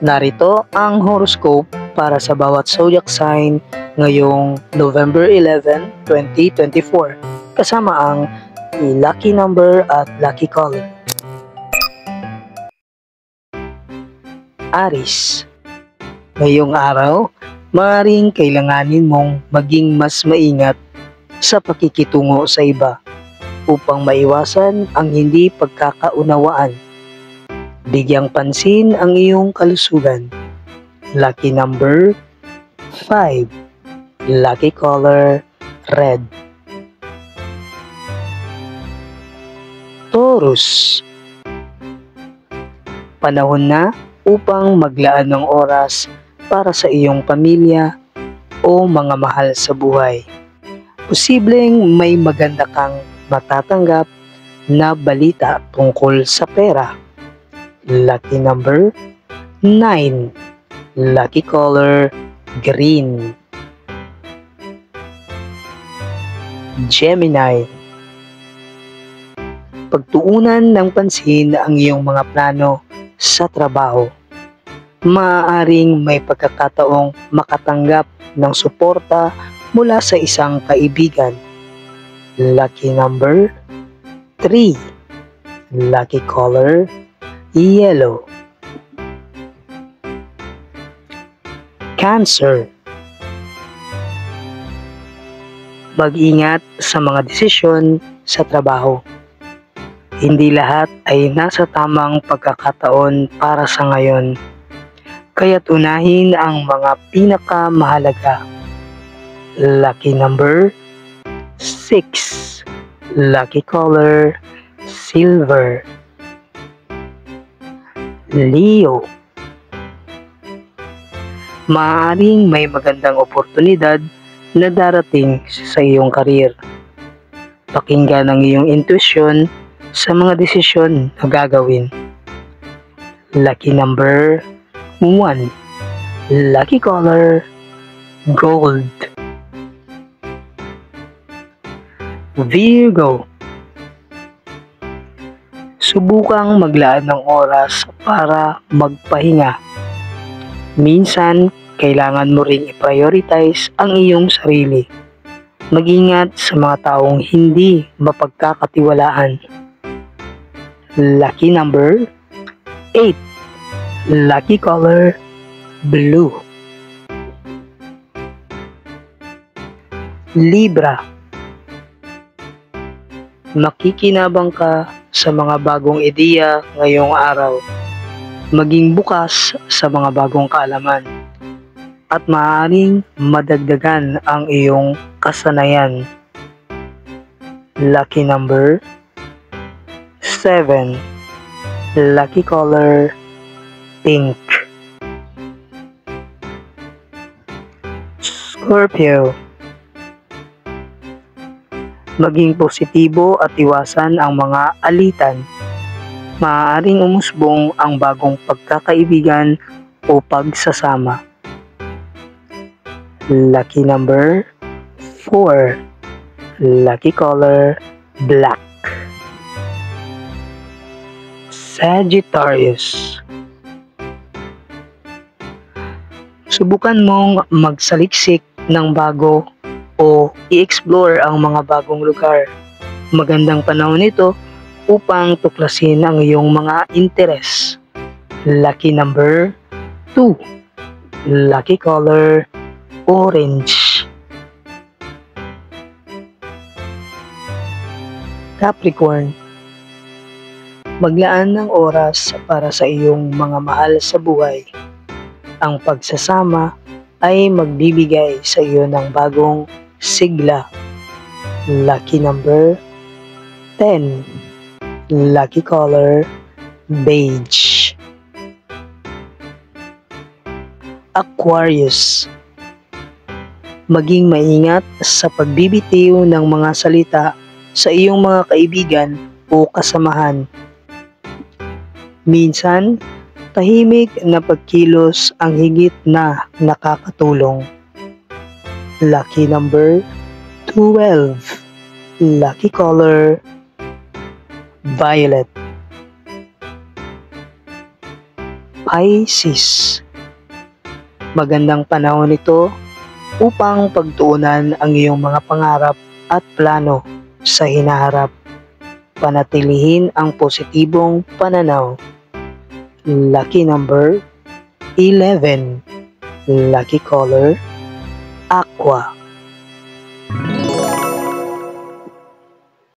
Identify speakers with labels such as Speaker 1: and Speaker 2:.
Speaker 1: Narito ang horoscope para sa bawat zodiac sign ngayong November 11, 2024 kasama ang lucky number at lucky color. Aries. Ngayong araw, maaaring kailanganin mong maging mas maingat sa pakikitungo sa iba upang maiwasan ang hindi pagkakaunawaan. Bigyang pansin ang iyong kalusugan. Lucky number 5. Lucky color red. Taurus. Panahon na upang maglaan ng oras para sa iyong pamilya o mga mahal sa buhay. Posibleng may maganda kang matatanggap na balita tungkol sa pera. Lucky number 9. Lucky color green. Gemini. Pagtuunan ng pansin ang iyong mga plano sa trabaho. Maaaring may pagkakataong makatanggap ng suporta mula sa isang kaibigan. Lucky number 3. Lucky color yellow. Cancer. Mag-ingat sa mga desisyon sa trabaho. Hindi lahat ay nasa tamang pagkakataon para sa ngayon. Kaya't unahin ang mga pinakamahalaga. Lucky number 6. Lucky color silver. Leo. Maaaring may magandang oportunidad na darating sa iyong karir. Pakinggan ang iyong intuition sa mga desisyon na gagawin. Lucky number 1. Lucky color gold. Virgo. Subukang maglaan ng oras para magpahinga. Minsan, kailangan mo ring i-prioritize ang iyong sarili. Mag-ingat sa mga taong hindi mapagkakatiwalaan. Lucky number 8. Lucky color blue. Libra. Makikinabang ka sa mga bagong ideya ngayong araw. Maging bukas sa mga bagong kaalaman at maaaring madagdagan ang iyong kasanayan. Lucky number 7. Lucky color pink. Scorpio. Maging positibo at iwasan ang mga alitan. Maaaring umusbong ang bagong pagkakaibigan o pagsasama. Lucky number 4. Lucky color black. Sagittarius. Subukan mong magsaliksik ng bago o i-explore ang mga bagong lugar. Magandang panahon ito upang tuklasin ang iyong mga interes. Lucky number 2. Lucky color orange. Capricorn. Maglaan ng oras para sa iyong mga mahal sa buhay. Ang pagsasama ay magbibigay sa iyo ng bagong sigla. Lucky number 10. Lucky color beige. Aquarius. Maging maingat sa pagbibitiw ng mga salita sa iyong mga kaibigan o kasamahan. Minsan, tahimik na pagkilos ang higit na nakakatulong. Lucky number 12. Lucky color violet. Pisces. Magandang panahon ito upang pagtuunan ang iyong mga pangarap at plano sa hinaharap. Panatilihin ang positibong pananaw. Lucky number 11. Lucky color aqua.